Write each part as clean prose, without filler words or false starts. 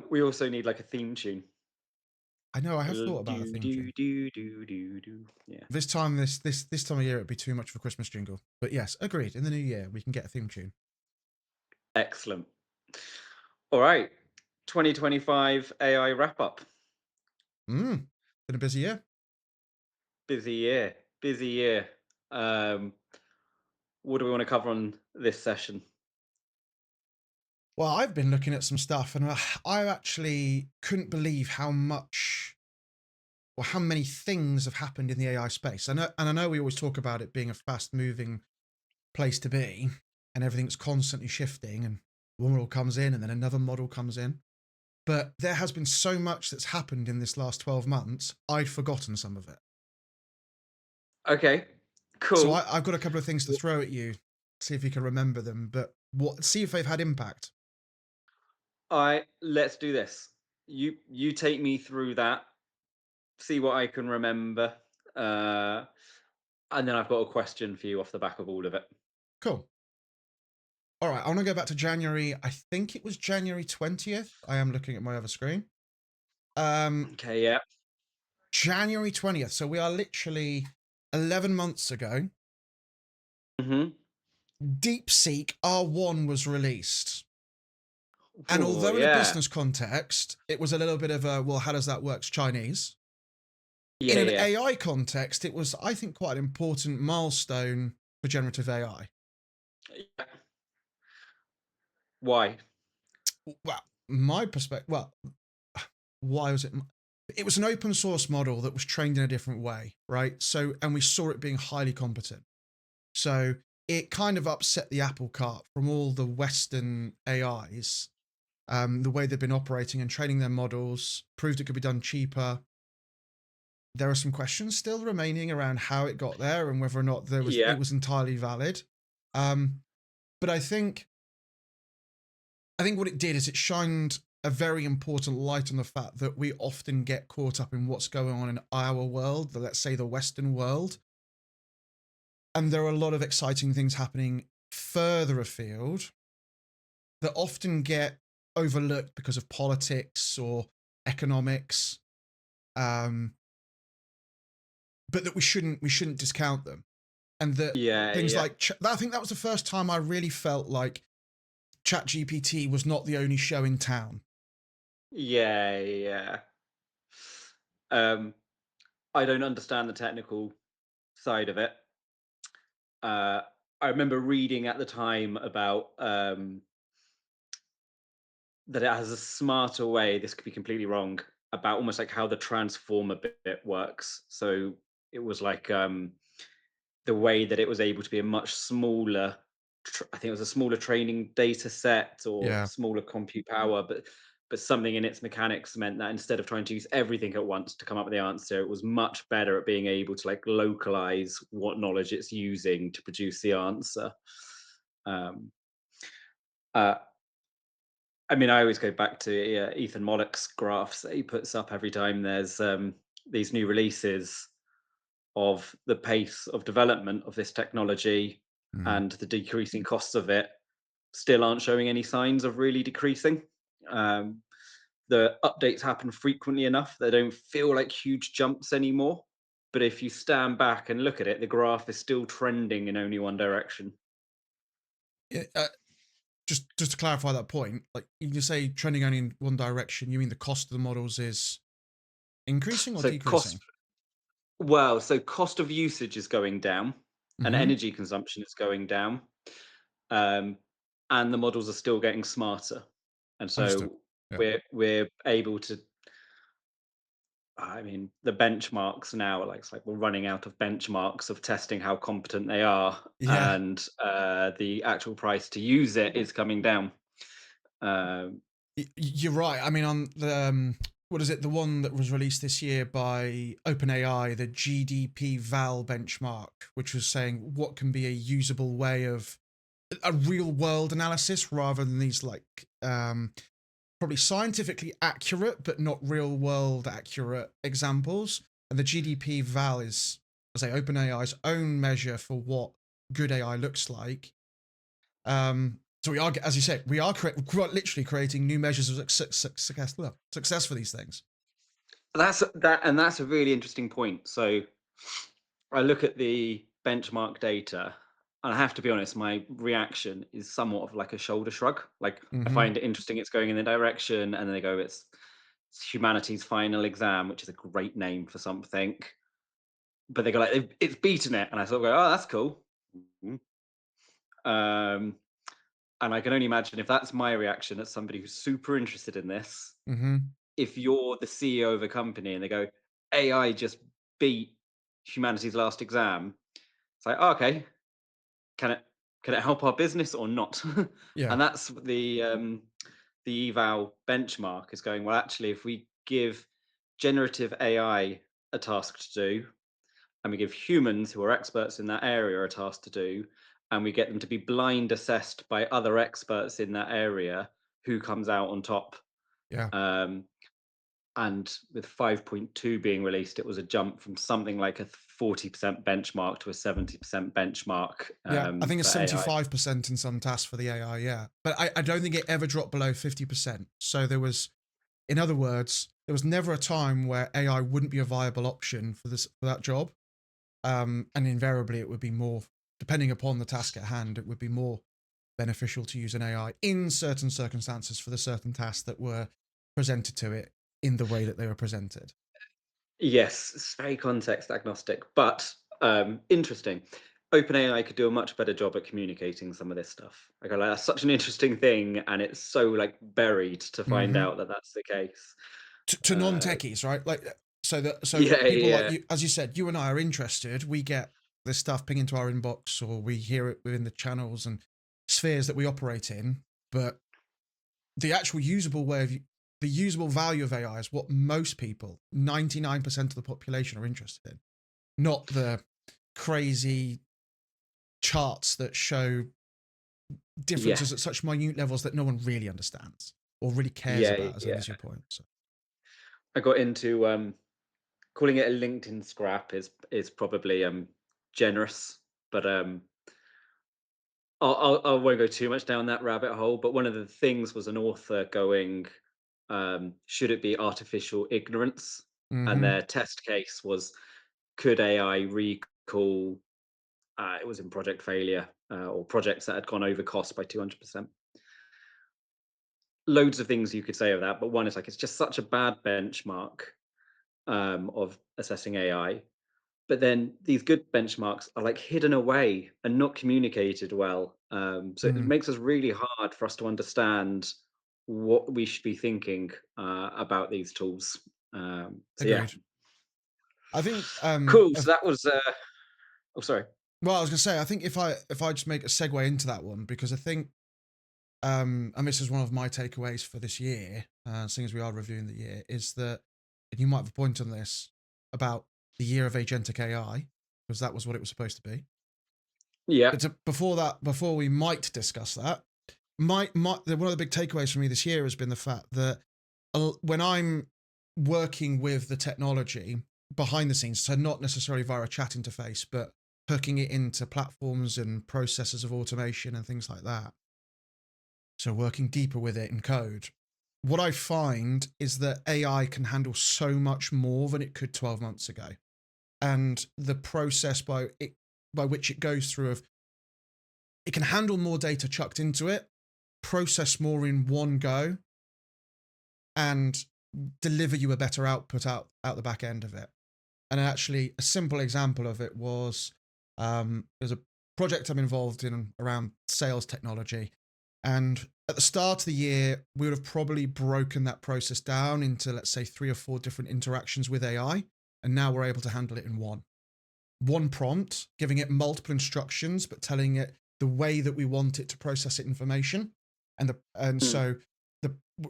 We also need like a theme tune. I know I have Do thought about a theme do tune. do do do do. Yeah, This time of year, it'd be too much of a Christmas jingle. But yes, agreed. In the new year, we can get a theme tune. excellent. All right, 2025 AI wrap up. Been a busy year. Busy year, busy year. Um, what do we want to cover on this session? Well, I've been looking at some stuff, and I actually couldn't believe how much or how many things have happened in the AI space. I know we always talk about it being a fast-moving place to be, and everything's constantly shifting, and one model comes in, and then another model comes in. But there has been so much that's happened in this last 12 months. I'd forgotten some of it. Okay, So cool. I've got a couple of things to W- throw at you, see if you can remember them. But see if they've had impact. I let's do this. You take me through that. See what I can remember, uh, and then I've got a question for you off the back of all of it. Cool. All right, I want to go back to January. I think it was January 20th. I am looking at my other screen. Okay, yeah. January 20th. So we are literally 11 months ago. Hmm. DeepSeek R1 was released. And Oh, although in a yeah. business context, it was a little bit of a, well, how does that work? It's Chinese. In Yeah, an yeah. AI context, it was, I think, quite an important milestone for generative AI. Yeah. Why? Well, my perspective, well, why was it? It was an open source model that was trained in a different way, right? So, and we saw it being highly competent. So it kind of upset the apple cart from all the Western AIs, the way they've been operating and training their models, proved it could be done cheaper. There are some questions still remaining around how it got there and whether or not Yeah, it was entirely valid. Um, but I think what it did is it shined a very important light on the fact that we often get caught up in what's going on in our world, let's say the Western world. And there are a lot of exciting things happening further afield that often get overlooked because of politics or economics, um, but that we shouldn't discount them. And that yeah, things yeah, like I think that was the first time I really felt like ChatGPT was not the only show in town. yeah, yeah. Um, I don't understand the technical side of it. Uh, I remember reading at the time about that it has a smarter way. This could be completely wrong about almost like how the transformer bit works. So it was like the way that it was able to be a much smaller. I think it was a smaller training data set or Yeah. smaller compute power, but something in its mechanics meant that instead of trying to use everything at once to come up with the answer, it was much better at being able to like localize what knowledge it's using to produce the answer. Um, uh, I mean, I always go back to Ethan Mollick's graphs that he puts up every time there's these new releases of the pace of development of this technology Mm. and the decreasing costs of it still aren't showing any signs of really decreasing. Um, the updates happen frequently enough; they don't feel like huge jumps anymore. But if you stand back and look at it, the graph is still trending in only one direction. Yeah, just to clarify that point, like you say trending only in one direction, you mean the cost of the models is increasing or So decreasing? cost of usage is going down, and Mm-hmm. energy consumption is going down, um, and the models are still getting smarter. And Understood. so Yeah. we're able to. I mean, the benchmarks now are like it's like we're running out of benchmarks of testing how competent they are, Yeah. and the actual price to use it is coming down. Um, You're right. I mean, on the what is it? The one that was released this year by OpenAI, the GDP Val benchmark, which was saying what can be a usable way of a real world analysis rather than these like probably scientifically accurate but not real world accurate examples. And the GDP Val is, as I say, OpenAI's own measure for what good AI looks like. So we are, as you said, we are literally creating new measures of success for these things. That's a really interesting point. So I look at the benchmark data, and I have to be honest, my reaction is somewhat of like a shoulder shrug. Like I Mm-hmm. find it interesting it's going in the direction, and then they go, it's humanity's final exam, which is a great name for something. But they go like, it's beaten it, and I sort of go, oh, that's cool. Um, and I can only imagine if that's my reaction as somebody who's super interested in this. Mm-hmm. If you're the CEO of a company and they go, AI just beat humanity's last exam, it's like, oh, okay, can it help our business or not? Yeah. And that's the eval benchmark is going, well, actually, if we give generative AI a task to do, and we give humans who are experts in that area a task to do, and we get them to be blind assessed by other experts in that area, who comes out on top? Yeah. Um, and with 5.2 being released, it was a jump from something like a 40% benchmark to a 70% benchmark Yeah, I think it's for AI. 75% in some tasks for the AI, yeah. But I don't think it ever dropped below 50%. So there was, in other words, there was never a time where AI wouldn't be a viable option for that job. And invariably it would be more, depending upon the task at hand, it would be more beneficial to use an AI in certain circumstances for the certain tasks that were presented to it in the way that they were presented. Yes, it's very context agnostic, but interesting. OpenAI could do a much better job at communicating some of this stuff. I go like, that's such an interesting thing, and it's so like buried to find Mm-hmm. out that that's the case. To non-techies, right? Like, so Yeah, people like yeah, you, as you said, you and I are interested. We get this stuff ping into our inbox, or we hear it within the channels and spheres that we operate in. But the actual usable way of the usable value of AI is what most people, 99% of the population, are interested in, not the crazy charts that show yeah, differences at such minute levels that no one really understands or really cares yeah, about. As I think yeah. is your point. So. I got into calling it a LinkedIn scrap is probably generous, but I won't go too much down that rabbit hole. But one of the things was an author going, should it be artificial ignorance? And Mm-hmm. their test case was, could AI recall? It was in Project Failure or projects that had gone over cost by 200%. Loads of things you could say of that, but one is like it's just such a bad benchmark of assessing AI. But then these good benchmarks are like hidden away and not communicated well. So it Mm, makes us really hard for us to understand what we should be thinking about these tools. So yeah, agreed. I think cool. So that was. Oh, sorry. well, I was gonna say, I think if I just make a segue into that one, because I think and this is one of my takeaways for this year, seeing as we are reviewing the year, is that, and you might have a point on this, about the year of agentic AI, because that was what it was supposed to be. Yeah. But before that, before we might discuss that, one of the big takeaways for me this year has been the fact that when I'm working with the technology behind the scenes, so not necessarily via a chat interface, but hooking it into platforms and processes of automation and things like that, so working deeper with it in code, what I find is that AI can handle so much more than it could 12 months ago. And the process by which it goes through, of it can handle more data chucked into it, process more in one go, and deliver you a better output out the back end of it. And actually, a simple example of it was, there's a project I'm involved in around sales technology. And at the start of the year, we would have probably broken that process down into, let's say, 3 or 4 different interactions with AI. And now we're able to handle it in one prompt, giving it multiple instructions, but telling it the way that we want it to process it information. And Mm. so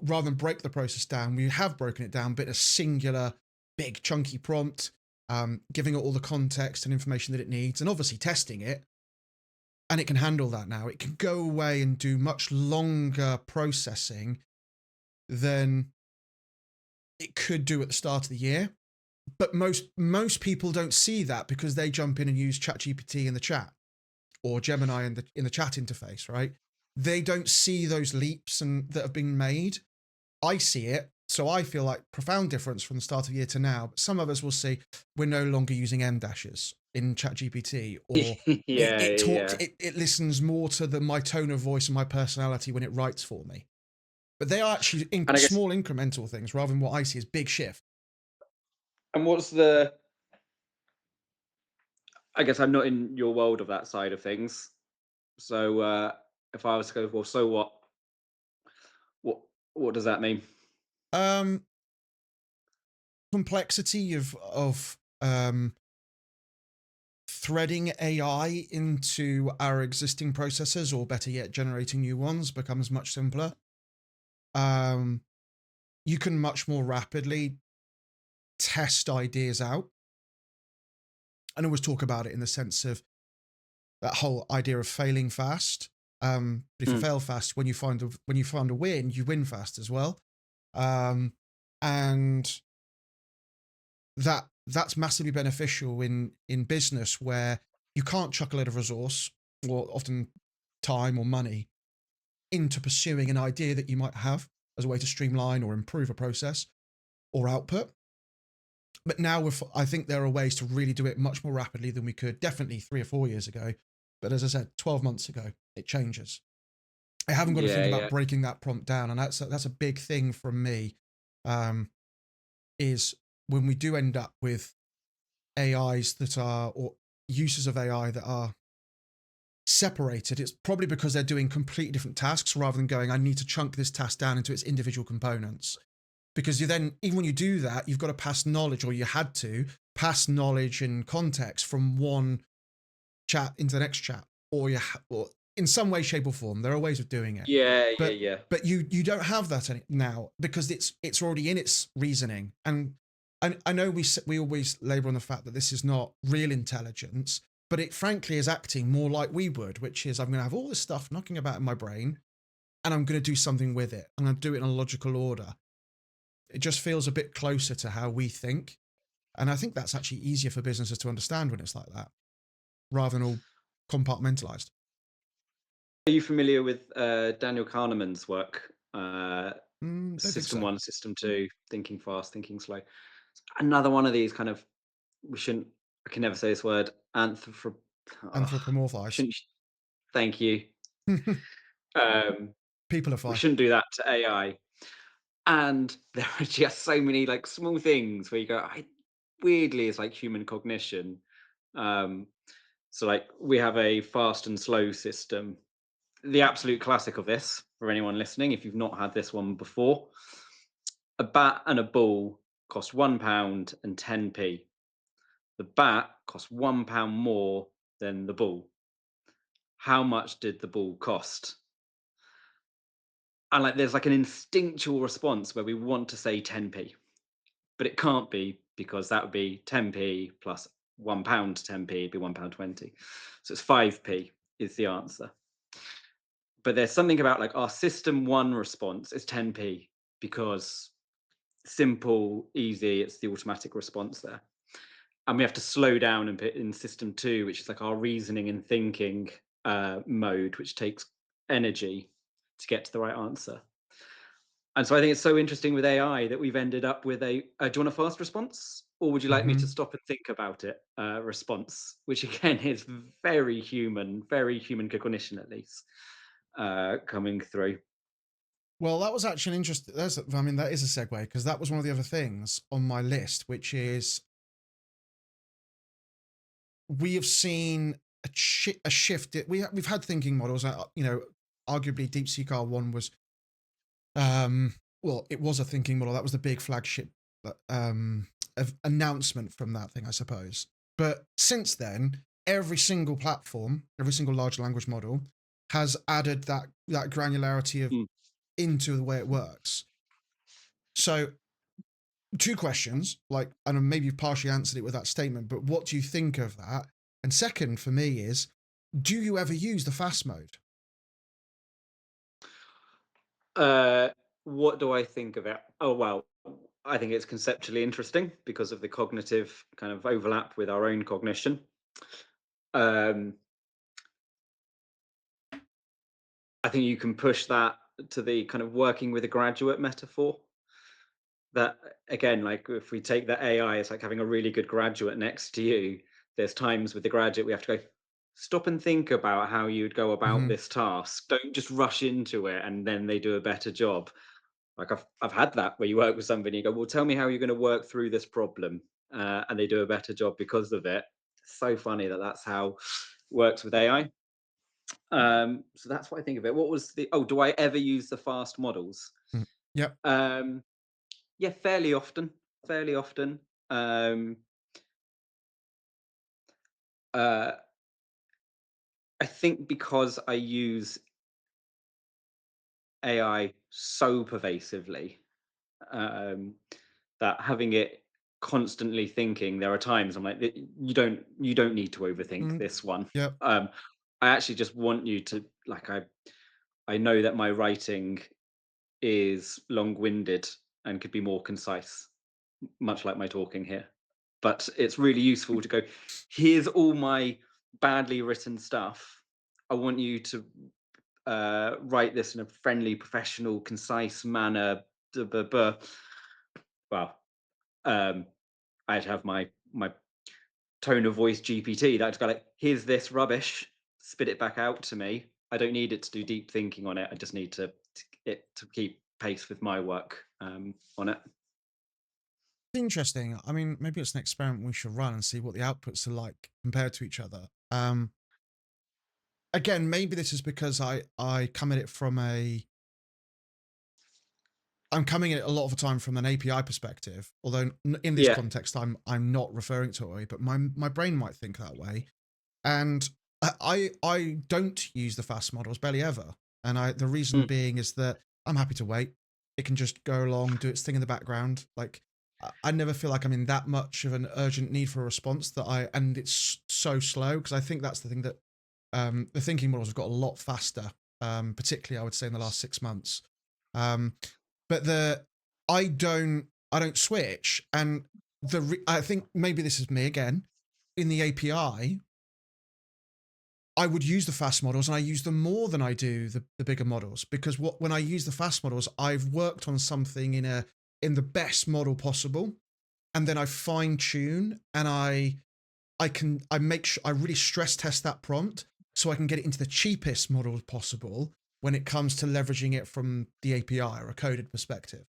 rather than break the process down, we have broken it down, but a singular, big, chunky prompt, giving it all the context and information that it needs, and obviously testing it. And it can handle that now. It can go away and do much longer processing than it could do at the start of the year. But most people don't see that because they jump in and use ChatGPT in the chat or Gemini in the chat interface, right? they don't see those leaps and that have been made. I see it. So I feel like profound difference from the start of the year to now. But some of us will see we're no longer using M dashes in ChatGPT, or Yeah, talks, yeah. it listens more to my tone of voice and my personality when it writes for me. But they are actually And I guess, small incremental things rather than what I see as big shift. and what's the I guess I'm not in your world of that side of things. So if I was to go, well, so what? What what does that mean? Um, Complexity of threading AI into our existing processes, or better yet, generating new ones, becomes much simpler. Um, you can much more rapidly test ideas out. And always talk about it in the sense of that whole idea of failing fast. But if you Mm. fail fast, when you find a win, you win fast as well. Um, and that's massively beneficial in business, where you can't chuck a lot of resource, or often time or money, into pursuing an idea that you might have as a way to streamline or improve a process or output. But now I think there are ways to really do it much more rapidly than we could definitely 3 or 4 years ago. But as I said, 12 months ago, it changes. I haven't got to think Yeah, about yeah. breaking that prompt down, and that's a big thing from me. Um, is when we do end up with AIs that are, or uses of AI that are separated, it's probably because they're doing completely different tasks rather than going, I need to chunk this task down into its individual components. Because you then, even when you do that, you've got to pass knowledge, or you had to pass knowledge and context from one chat into the next chat, or or in some way, shape, or form. There are ways of doing it, Yeah, yeah, but yeah. you don't have that now, because it's already in its reasoning. And I know we always labor on the fact that this is not real intelligence, but it frankly is acting more like we would, which is, I'm going to have all this stuff knocking about in my brain, and I'm going to do something with it. I'm going to do it in a logical order. It just feels a bit closer to how we think. And I think that's actually easier for businesses to understand when it's like that, rather than all compartmentalized. Are you familiar with Daniel Kahneman's work? Don't think System so. one, system two, thinking fast, thinking slow. Another one of these kind of, we shouldn't, I can never say this word, Anthropomorphized. shouldn't, thank you. Um, we Peopleify. shouldn't do that to AI. And there are just so many like small things where you go, I weirdly it's like human cognition. Um, so like we have a fast and slow system. The absolute classic of this, for anyone listening, if you've not had this one before, a bat and a ball cost £1 and 10p. The bat cost £1 more than the ball. How much did the ball cost? And like there's like an instinctual response where we want to say 10p, but it can't be, because that would be 10p plus £1 10p, be £1 20. So it's 5p is the answer. But there's something about like our system one response is 10p, because simple, easy, it's the automatic response there. And we have to slow down and put in system two, which is like our reasoning and thinking mode, which takes energy to get to the right answer. And so I think it's so interesting with AI that we've ended up with a, do you want a fast response? Or would you like me to Hmm. stop and think about it response, which again is very human cognition at least, coming through. Well, that was actually an interesting. I mean, that is a segue, because that was one of the other things on my list, which is we have seen a shift. We've had thinking models. Arguably DeepSeek R1 was, well, it was a thinking model. That was the big flagship announcement from that thing, I suppose. But since then, every single platform, every single large language model has added that granularity of Mm. into the way it works. So, two questions, like, and maybe you've partially answered it with that statement, but what do you think of that? And second, for me, is, do you ever use the fast mode? Uh, what do I think of it? Oh, well, I think it's conceptually interesting because of the cognitive kind of overlap with our own cognition. Um, I think you can push that to the kind of working with a graduate metaphor. That again, like if we take the AI, it's like having a really good graduate next to you. There's times with the graduate we have to go, stop and think about how you'd go about Mhm. this task. Don't just rush into it and then they do a better job. Like I've had that where you work with somebody, you go, well, tell me how you're going to work through this problem, and they do a better job because of it. It's so funny that that's how it works with AI. So that's what I think of it. What was the? Oh, do I ever use the fast models? Mm. Yep. Um, yeah, fairly often. Fairly often. Um, uh, I think because I use AI so pervasively, um, that having it constantly thinking, there are times I'm like, You don't need to overthink Mm. this one." Yep. I actually just want you to like I know that my writing is long-winded and could be more concise, much like my talking here. But it's really useful to go, here's all my badly written stuff. I want you to write this in a friendly, professional, concise manner. Duh, buh, buh. Well, um, I'd have my tone of voice GPT that's got like, here's this rubbish, spit it back out to me. I don't need it to do deep thinking on it. I just need to keep pace with my work on it. Interesting. I mean, maybe it's an experiment we should run and see what the outputs are like compared to each other. Again, maybe this is because I come at it from a I'm coming at it a lot of the time from an API perspective. Although in this Yeah. context, I'm not referring to it, but my brain might think that way. And I don't use the fast models barely ever. And the reason Mm. being is that I'm happy to wait. It can just go along, do its thing in the background. Like I never feel like I'm in that much of an urgent need for a response and it's so slow because I think that's the thing that the thinking models have got a lot faster, particularly I would say in the last 6 months. Um, but I don't switch, and I think maybe this is me again. In the API, I would use the fast models, and I use them more than I do the bigger models because when I use the fast models, I've worked on something in the best model possible, and then I fine tune and I make sure I really stress test that prompt so I can get it into the cheapest model possible when it comes to leveraging it from the API or a coded perspective.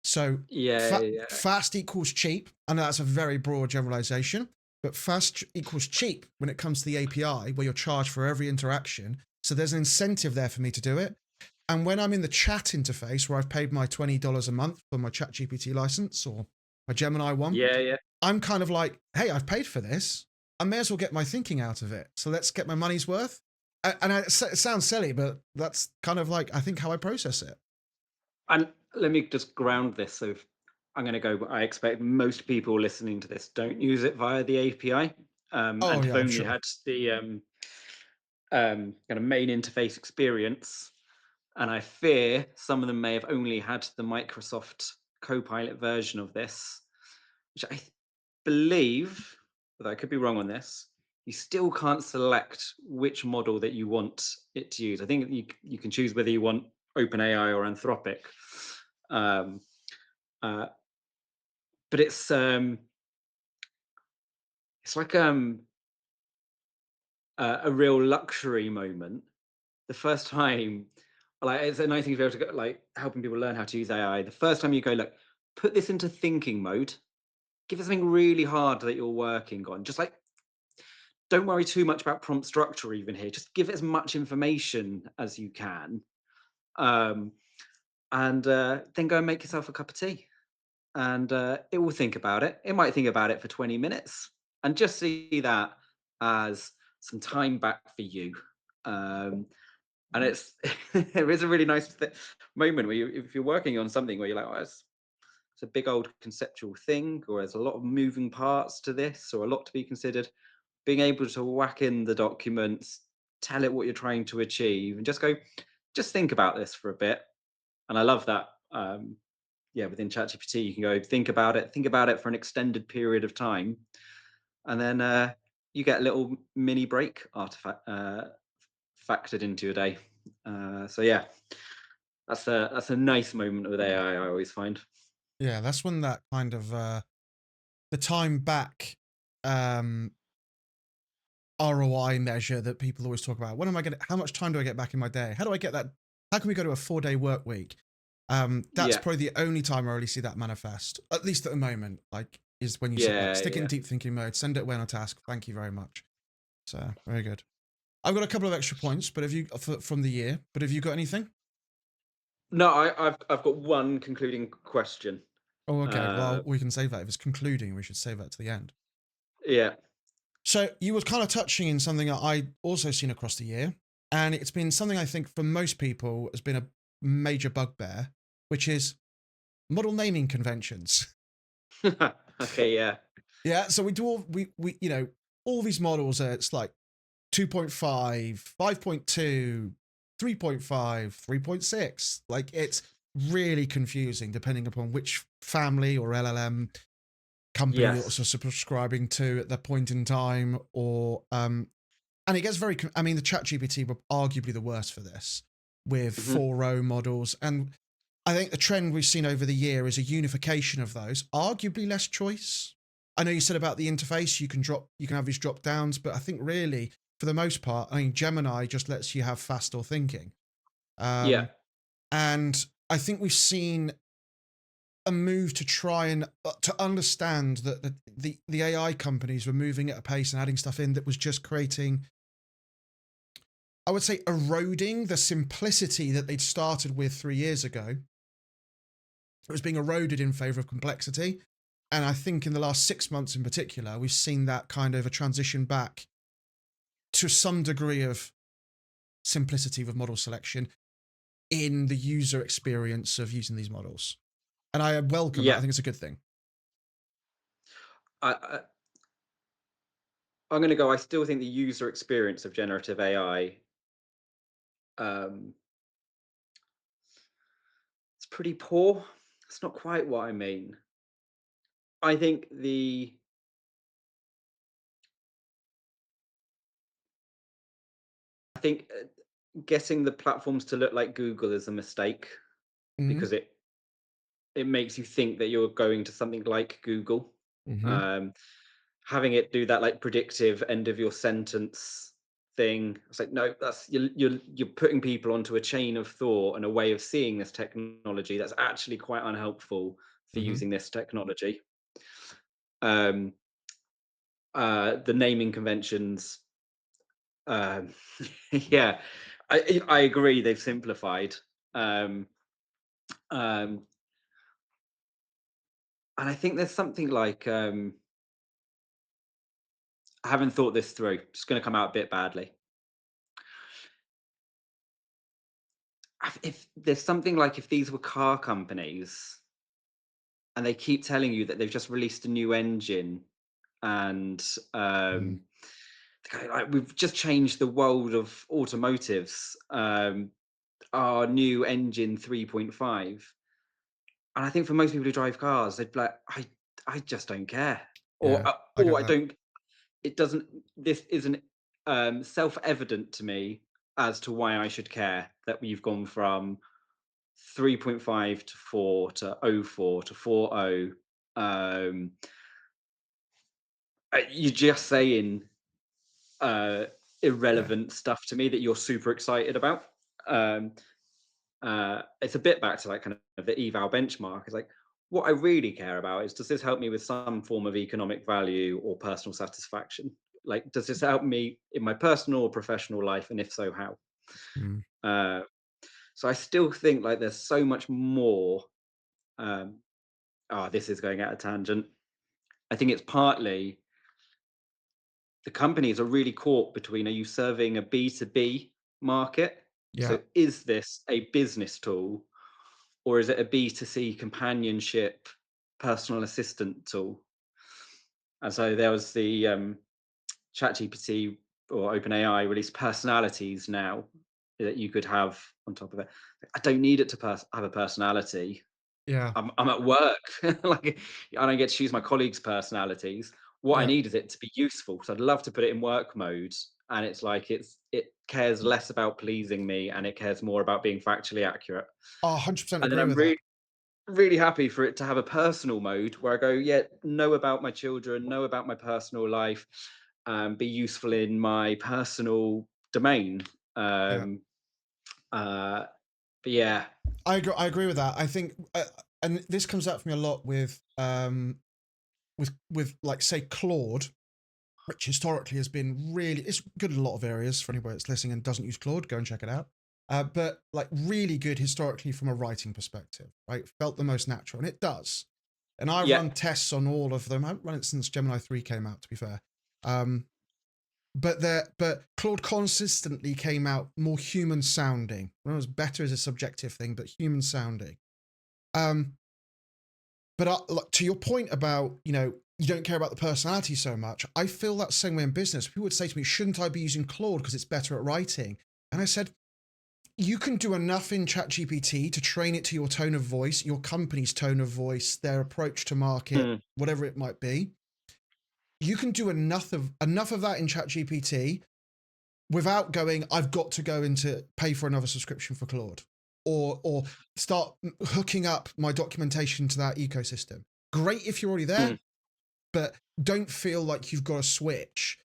So Yeah, yeah. fast equals cheap. I know that's a very broad generalization, but fast equals cheap when it comes to the API where you're charged for every interaction. So there's an incentive there for me to do it. And when I'm in the chat interface where I've paid my $20 a month for my ChatGPT license or my Gemini one, Yeah, yeah. I'm kind of like, hey, I've paid for this. I may as well get my thinking out of it. So let's get my money's worth. It sounds silly, but that's kind of like, I think, how I process it. And let me just ground this. So I'm going to go. I expect most people listening to this don't use it via the API, Oh, and have yeah, I'm only sure. had the kind of main interface experience. And I fear some of them may have only had the Microsoft Copilot version of this, which believe, but I could be wrong on this. You still can't select which model that you want it to use. I think you can choose whether you want OpenAI or Anthropic. Um, uh, but it's like a real luxury moment. The first time, like it's a nice thing to be able to go, like helping people learn how to use AI. The first time you go, look, put this into thinking mode. Give it something really hard that you're working on. Just like don't worry too much about prompt structure even here. Just give it as much information as you can, um, and then go and make yourself a cup of tea. And it will think about it. It might think about it for 20 minutes, and just see that as some time back for you. Um, and it's there is a really nice moment where if you're working on something where you're like, oh, it's a big old conceptual thing, or there's a lot of moving parts to this, or a lot to be considered. Being able to whack in the documents, tell it what you're trying to achieve, and just go, just think about this for a bit. And I love that. Yeah, within ChatGPT, you can go think about it for an extended period of time, and then you get a little mini break artifact factored into your day. So yeah, that's a nice moment with AI. I always find. Yeah, that's when that kind of the time back um ROI measure that people always talk about. When am I gonna how much time do I get back in my day? How do I get that? How can we go to a 4-day work week? That's Yeah, probably the only time I really see that manifest, at least at the moment, like, is when you say, like, yeah, stick it in yeah. deep thinking mode, send it away on a task, thank you very much. So, very good. I've got a couple of extra points, but have you from the year, but have you got anything? No, I've got one concluding question. Oh, okay. Uh, Well, we can save that. If it's concluding, we should save that to the end. yeah, So you were kind of touching in something that I also seen across the year, and it's been something I think for most people has been a major bugbear, which is model naming conventions. okay, yeah, Yeah, so we do all we all these models are it's like 2.5, 5.2, 3.5, 3.6. Like it's really confusing depending upon which family or LLM company you're yes, also subscribing to at that point in time, or and it gets very. I mean, the ChatGPT were arguably the worst for this with hmm 4.0 models, and I think the trend we've seen over the year is a unification of those. Arguably less choice. I know you said about the interface, you can have these drop downs, but I think really for the most part, I mean, Gemini just lets you have fast or thinking, yeah, um, and I think we've seen a move to try and to understand that the AI companies were moving at a pace and adding stuff in that was just creating, I would say, eroding the simplicity that they'd started with 3 years ago. It was being eroded in favor of complexity. And I think in the last 6 months in particular, we've seen that kind of a transition back to some degree of simplicity with model selection in the user experience of using these models. And I welcome that. I yeah. think it's a good thing. I, I'm going to go. I still think the user experience of generative AI, um, it's pretty poor. It's not quite what I mean. I think I think getting the platforms to look like Google is a mistake Mm-hmm. because it makes you think that you're going to something like Google. Mm-hmm. Um, Having it do that like predictive end of your sentence thing, it's like no, that's you're putting people onto a chain of thought and a way of seeing this technology that's actually quite unhelpful for Mm-hmm. using this technology. Um, the naming conventions, um, yeah, I agree they've simplified. Um, um, and I think there's something like I haven't thought this through. It's going to come out a bit badly. If there's something like if these were car companies and they keep telling you that they've just released a new engine and Mm-hmm. like, we've just changed the world of automotives, our new engine 3.5, and I think for most people who drive cars they'd be like I just don't care, Yeah, I or got I that. don't, it doesn't, this isn't self-evident to me as to why I should care that we've gone from 3.5 to 4 to oh 04 to 40. Um, you're just saying uh, Yeah. irrelevant stuff to me that you're super excited about. Um, it's a bit back to like kind of the eval benchmark. It's like what I really care about is does this help me with some form of economic value or personal satisfaction? Like, does this help me in my personal or professional life, and if so, how? Mm. Uh, so I still think like there's so much more. Um, this is going out of tangent. I think it's partly the companies are really caught between, are you serving a B2B market? Yeah. So is this a business tool or is it a B2C companionship personal assistant tool? And so there was the ChatGPT or OpenAI released personalities now that you could have on top of it. I don't need it to have a personality. Yeah. I'm at work. Like I don't get to choose my colleagues' personalities. What I Yeah. need is it to be useful. So I'd love to put it in work mode and it's like it cares less about pleasing me and it cares more about being factually accurate. Oh, 100% And then agree I'm with that. really happy for it to have a personal mode where I go, yeah, know about my children, know about my personal life, be useful in my personal domain. Yeah. Um, uh, but yeah, I agree with that. I think, and this comes out for me a lot with like say Claude, which historically has been really it's good in a lot of areas for anybody that's listening and doesn't use Claude, go and check it out. But like really good historically from a writing perspective, right? Felt the most natural, and it does. And I've yeah, run tests on all of them. I haven't run it since Gemini 3 came out, to be fair. Um, but Claude consistently came out more human sounding. Well, it was better as a subjective thing, but human sounding. Um, but like, to your point about, you don't care about the personality so much, I feel that same way in business. People would say to me, shouldn't I be using Claude because it's better at writing? And I said, you can do enough in ChatGPT to train it to your tone of voice, your company's tone of voice, their approach to market, mm, whatever it might be. You can do enough of that in ChatGPT without going, I've got to go into pay for another subscription for Claude, or start hooking up my documentation to that ecosystem. Great if you're already there, mm, but don't feel like you've got to switch.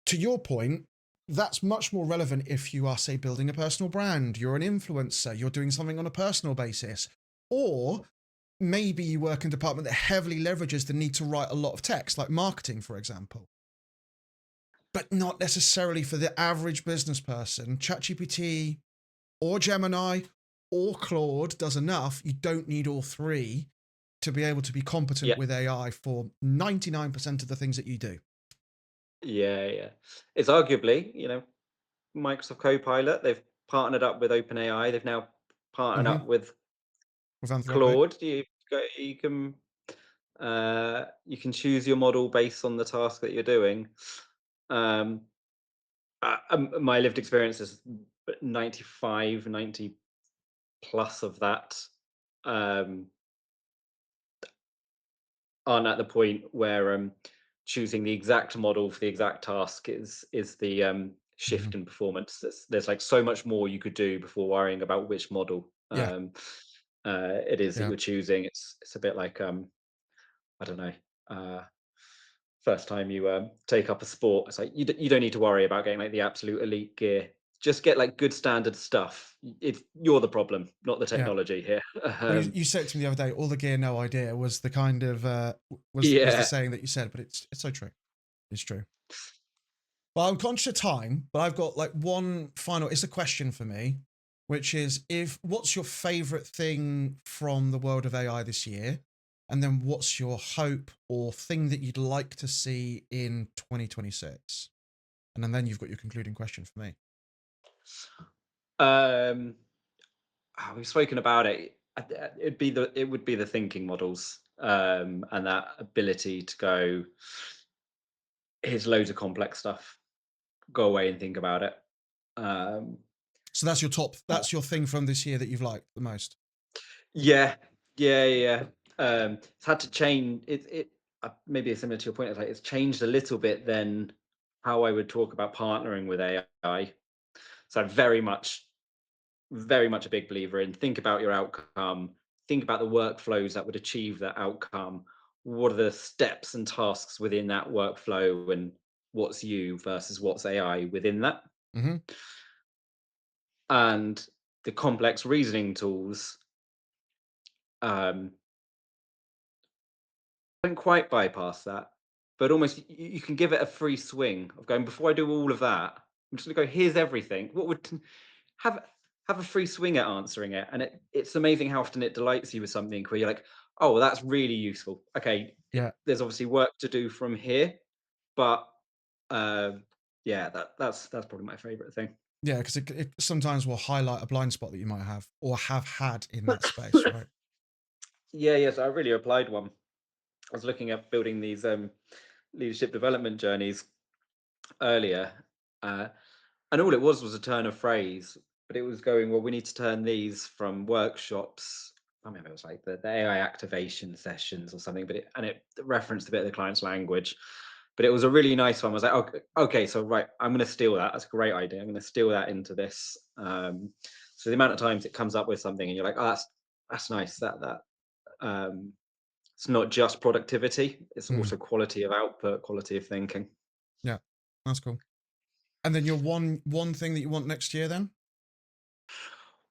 To your point, that's much more relevant if you are, say, building a personal brand, you're an influencer, you're doing something on a personal basis, or maybe you work in a department that heavily leverages the need to write a lot of text, like marketing, for example, but not necessarily for the average business person. ChatGPT or Gemini or Claude does enough. You don't need all three to be able to be competent yeah, with AI for 99% of the things that you do. yeah, yeah. It's arguably, Microsoft Copilot. They've partnered up with OpenAI. They've now partnered Mm-hmm. up with With Anthropic. Claude. You can choose your model based on the task that you're doing. Um, my lived experience is 95, 90 plus of that um, aren't at the point where choosing the exact model for the exact task is the Mm-hmm. shift in performance. There's like so much more you could do before worrying about which model Yeah. it is that Yeah. you're choosing. It's a bit like I don't know. Uh, First time you take up a sport, it's like you don't need to worry about getting like the absolute elite gear. Just get like good standard stuff. If you're the problem, not the Yeah. technology here. Well, you said it to me the other day. All the gear, no idea was the kind of was the Yeah. saying that you said, but it's so true. It's true. Well, I'm conscious of time, but I've got like one final. It's a question for me, which is if what's your favorite thing from the world of AI this year, and then what's your hope or thing that you'd like to see in 2026, and then you've got your concluding question for me. Um, we've spoken about it. It would be the thinking models and that ability to go. Here's loads of complex stuff. Go away and think about it. Um, So that's your top. That's your thing from this year that you've liked the most. yeah, yeah, yeah. It's had to change. Maybe it's similar to your point. It's like it's changed a little bit than how I would talk about partnering with AI. So I'm very much a big believer in think about your outcome, think about the workflows that would achieve that outcome. What are the steps and tasks within that workflow, and what's you versus what's AI within that? Mm-hmm. And the complex reasoning tools um, don't quite bypass that, but almost you can give it a free swing of going, before I do all of that, I'm just going to go, here's everything. What would have have a free swing at answering it, and it's amazing how often it delights you with something where you're like, oh, well, that's really useful. Okay, Yeah. there's obviously work to do from here, but uh, yeah, that's probably my favorite thing. Yeah, because it sometimes will highlight a blind spot that you might have or have had in that space, right? Yeah, yes, I really applied one. I was looking at building these leadership development journeys earlier, uh, and all it was a turn of phrase, but it was going, well, we need to turn these from workshops. I remember it was like the AI activation sessions or something, but it referenced a bit of the client's language. But it was a really nice one. I was like, okay, okay, so right, I'm going to steal that. That's a great idea. I'm going to steal that into this. So the amount of times it comes up with something, and you're like, oh, that's nice. Um, it's not just productivity; it's Mm, also quality of output, quality of thinking. yeah, that's cool. And then your one thing that you want next year then?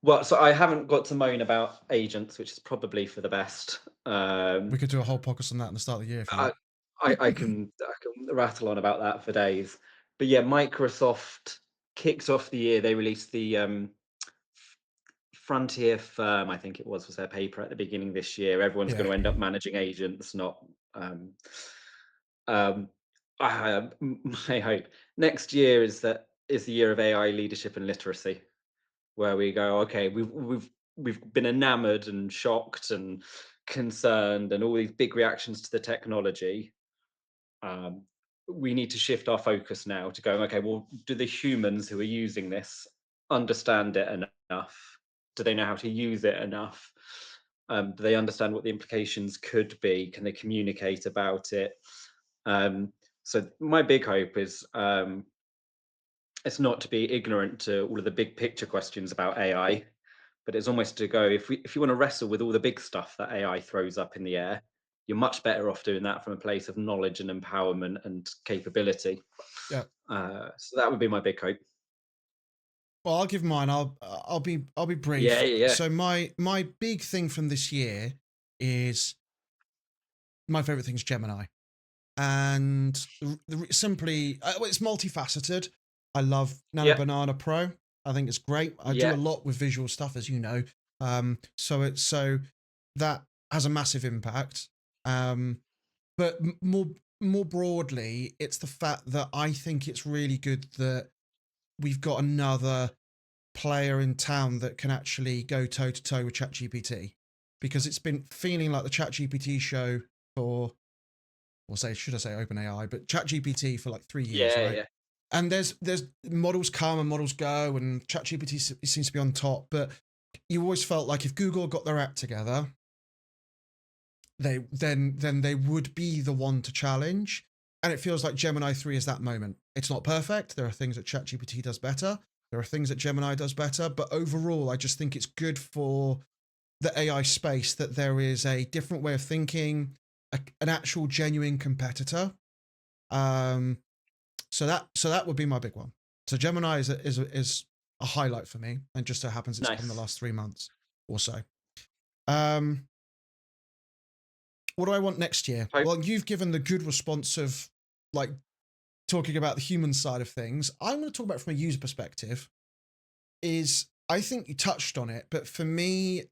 Well, so I haven't got to moan about agents, which is probably for the best. We could do a whole podcast on that in the start of the year if you I, like. I can rattle on about that for days. But yeah, Microsoft kicks off the year. They released the Frontier Firm, I think it was their paper at the beginning of this year. Everyone's going Yeah. to end up managing agents, not. Um, my hope next year is the year of AI leadership and literacy, where we go, okay, we've been enamored and shocked and concerned, and all these big reactions to the technology. Um, we need to shift our focus now to going, okay, well, do the humans who are using this understand it enough? Do they know how to use it enough? Do they understand what the implications could be? Can they communicate about it? Um, so my big hope is it's not to be ignorant to all of the big picture questions about AI, but it's almost to go, if you want to wrestle with all the big stuff that AI throws up in the air, you're much better off doing that from a place of knowledge and empowerment and capability. Yeah. So that would be my big hope. Well, I'll give mine. I'll be Yeah, brief. yeah, yeah. So my big thing from this year is my favorite thing is Gemini. And simply, well, it's multifaceted. I love Nano Yeah, Banana Pro. I think it's great. I do yeah. a lot with visual stuff, as you know. So that has a massive impact. But more broadly, it's the fact that I think it's really good that we've got another player in town that can actually go toe to toe with ChatGPT, because it's been feeling like the ChatGPT show for, or say, should I say OpenAI, but ChatGPT for like 3 years, Yeah, right? yeah. And there's models come and models go, and ChatGPT seems to be on top. But you always felt like if Google got their act together, then they would be the one to challenge. And it feels like Gemini 3 is that moment. It's not perfect. There are things that ChatGPT does better. There are things that Gemini does better. But overall, I just think it's good for the AI space that there is a different way of thinking, an actual genuine competitor. Um, so that would be my big one. So Gemini is a highlight for me, and just so happens it's come in the Nice. last 3 months or so. Um, what do I want next year? Hope. Well, you've given the good response of like talking about the human side of things. I'm going to talk about it from a user perspective. Is I think you touched on it, but for me,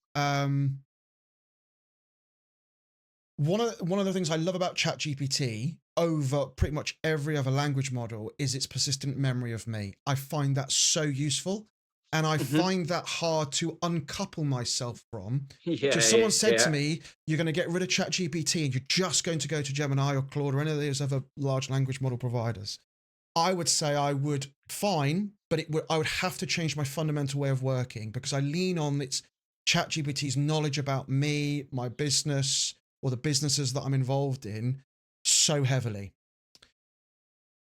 one of the things I love about ChatGPT over pretty much every other language model is its persistent memory of me. I find that so useful, and I Hmm. find that hard to uncouple myself from. So if Yeah, someone yeah, said to yeah. me, "You're going to get rid of ChatGPT and you're just going to go to Gemini or Claude or any of those other large language model providers," I would say I would fine, but I would have to change my fundamental way of working, because I lean on its ChatGPT's knowledge about me, my business, or the businesses that I'm involved in so heavily.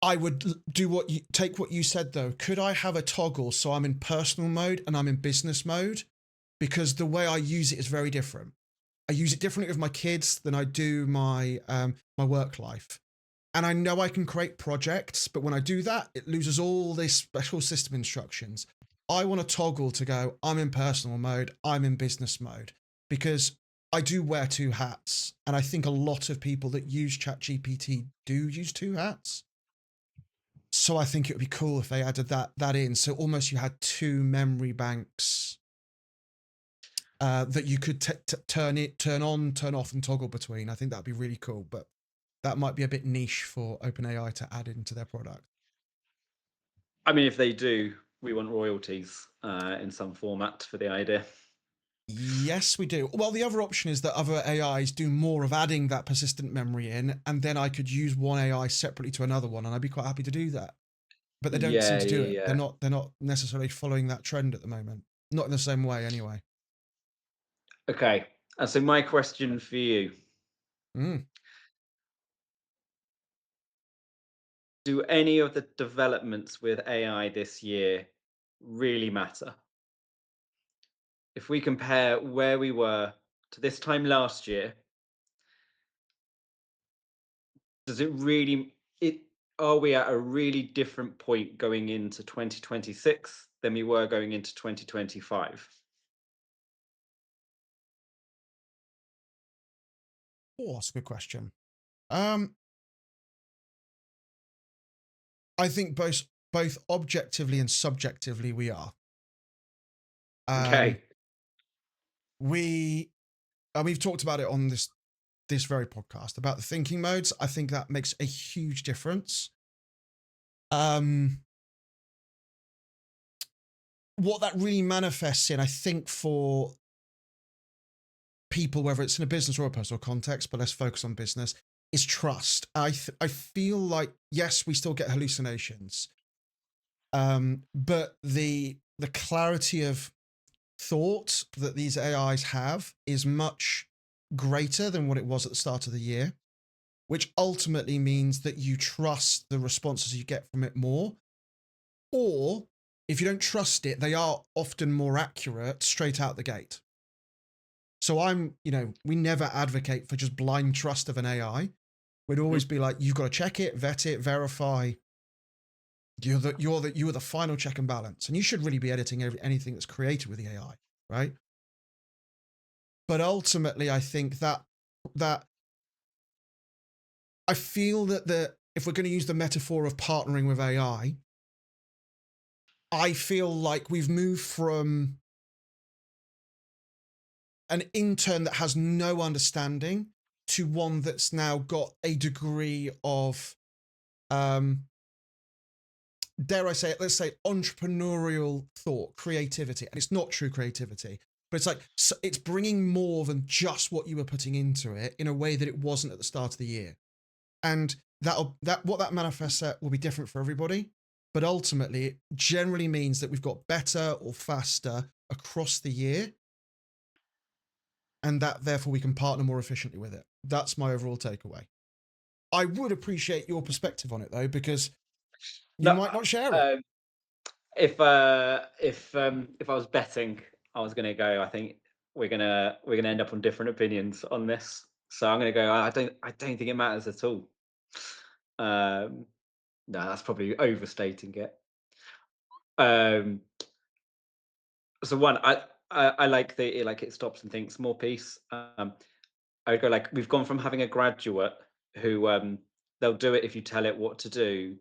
I would do take what you said though. Could I have a toggle so I'm in personal mode and I'm in business mode? Because the way I use it is very different. I use it differently with my kids than I do my work life. And I know I can create projects, but when I do that, it loses all these special system instructions. I want a toggle to go, I'm in personal mode, I'm in business mode, because I do wear two hats. And I think a lot of people that use ChatGPT do use two hats. So I think it would be cool if they added that in. So almost you had two memory banks that you could turn on, turn off, and toggle between. I think that'd be really cool. But that might be a bit niche for OpenAI to add into their product. I mean, if they do, we want royalties in some format for the idea. Yes, we do. Well, the other option is that other AIs do more of adding that persistent memory in, and then I could use one AI separately to another one, and I'd be quite happy to do that. But they don't seem Yeah, to do yeah, it. yeah. They're not necessarily following that trend at the moment. Not in the same way, anyway. Okay. And so my question for you, Mm. do any of the developments with AI this year really matter? If we compare where we were to this time last year, does it really it are we at a really different point going into 2026 than we were going into 2025? Oh, that's a good question. Um, I think both objectively and subjectively we are. Um, Okay. we we've talked about it on this very podcast about the thinking modes. I think that makes a huge difference. Um, what that really manifests in, I think, for people, whether it's in a business or a personal context, but let's focus on business, is trust. I feel like yes, we still get hallucinations, but the clarity of thought that these AIs have is much greater than what it was at the start of the year, which ultimately means that you trust the responses you get from it more. Or if you don't trust it, they are often more accurate straight out the gate. So we never advocate for just blind trust of an AI. We'd always Mhm. be like, you've got to check it, vet it, verify. You are the final check and balance, and you should really be editing anything that's created with the AI, right? But ultimately, I think that I feel that if we're going to use the metaphor of partnering with AI, I feel like we've moved from an intern that has no understanding to one that's now got a degree of, um, dare I say it, let's say entrepreneurial thought, creativity. And it's not true creativity, but it's like, it's bringing more than just what you were putting into it in a way that it wasn't at the start of the year. And what that manifests at will be different for everybody. But ultimately, it generally means that we've got better or faster across the year, and that therefore we can partner more efficiently with it. That's my overall takeaway. I would appreciate your perspective on it though, because you No, might not share it. um, if I was betting, I was gonna go, I think we're gonna end up on different opinions on this. So I'm gonna go, I don't think it matters at all. Um, no, that's probably overstating it. Um, so one, I like it stops and thinks more piece. I would go like we've gone from having a graduate who they'll do it if you tell it what to do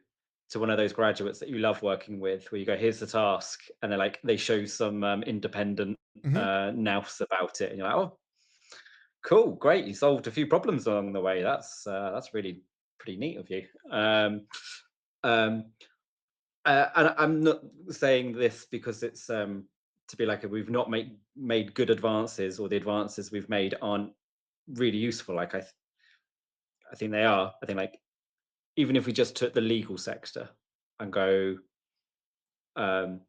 to one of those graduates that you love working with where you go here's the task and they show some independent Hmm. nous about it and you're like oh cool great you solved a few problems along the way that's really pretty neat of you um, and I'm not saying this because it's to be like we've not made good advances or the advances we've made aren't really useful like I think they are. I think like even if we just took the legal sector and go, um,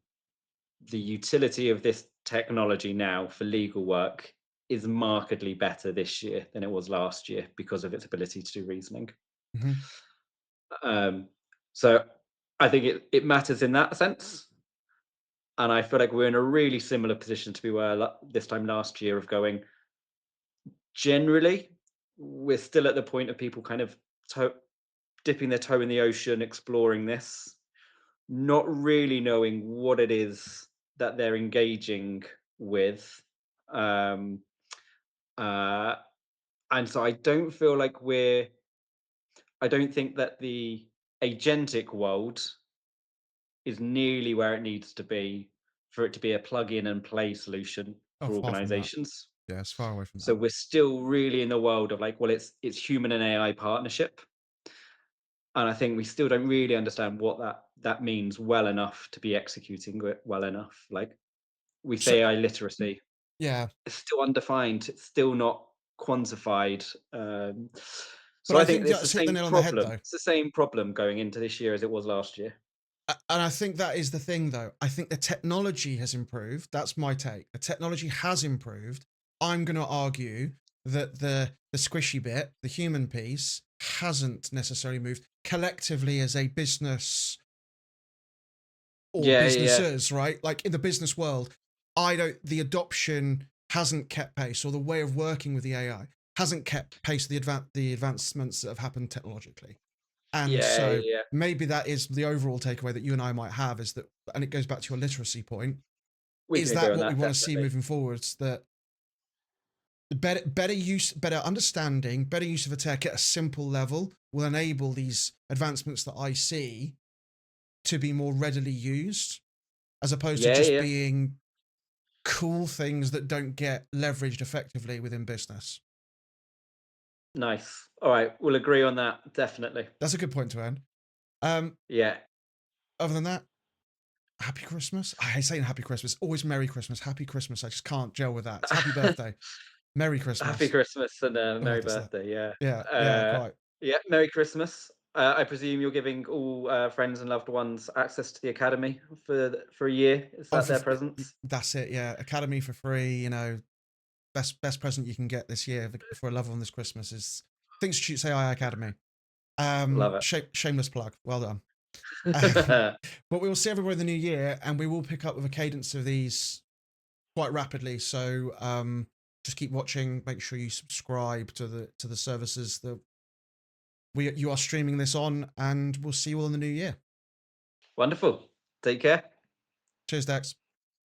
the utility of this technology now for legal work is markedly better this year than it was last year because of its ability to do reasoning. Hmm. Um, so I think it matters in that sense. And I feel like we're in a really similar position to we were this time last year of going, generally, we're still at the point of people kind of dipping their toe in the ocean, exploring this, not really knowing what it is that they're engaging with. Um, uh, and so I don't think that the agentic world is nearly where it needs to be for it to be a plug in and play solution Oh, for far from that. organizations. Yeah, it's far away from So that. we're still really in the world of like, well, it's human and AI partnership. And I think we still don't really understand what that means well enough to be executing it well enough. Like we So say AI literacy, yeah, it's still undefined, it's still not quantified. but So I I think think it's the that's hit the same nail on the head problem. though. It's the same problem going into this year as it was last year. And I think that is the thing, though. I think the technology has improved. That's my take. The technology has improved. I'm going to argue that the squishy bit, the human piece, hasn't necessarily moved collectively as a business or Yeah, yeah, yeah. businesses, right? Like in the business world, I don't, the adoption hasn't kept pace, or the way of working with the AI hasn't kept pace with the advancements that have happened technologically. And Yeah, so yeah. maybe that is the overall takeaway that you and I might have, is that, and it goes back to your literacy point, We is can agree that on what we that, want to see definitely. moving forwards? That better use, better understanding, better use of a tech at a simple level will enable these advancements that I see to be more readily used, as opposed to Yeah, just yeah. being cool things that don't get leveraged effectively within business. Nice. All right, we'll agree on that, definitely. That's a good point to end. Um, Yeah. Other than that, happy Christmas. I hate saying happy Christmas. Always Merry Christmas. Happy Christmas. I just can't gel with that. It's happy birthday. Merry Happy Christmas. Christmas and Oh, merry that's that. birthday. Yeah. Yeah, quite. Yeah. Merry Christmas. I presume you're giving all friends and loved ones access to the academy for a year. Is Oh, that their presents? that's it. Yeah, Academy for free. You know, best present you can get this year for a loved one this Christmas is, things you should say I Academy. Love Shameless plug. Well done. it. But we will see everybody in the new year, and we will pick up with a cadence of these quite rapidly. So just keep watching. Make sure you subscribe to the services that you are streaming this on, and we'll see you all in the new year. Wonderful. Take care. Cheers, Dex.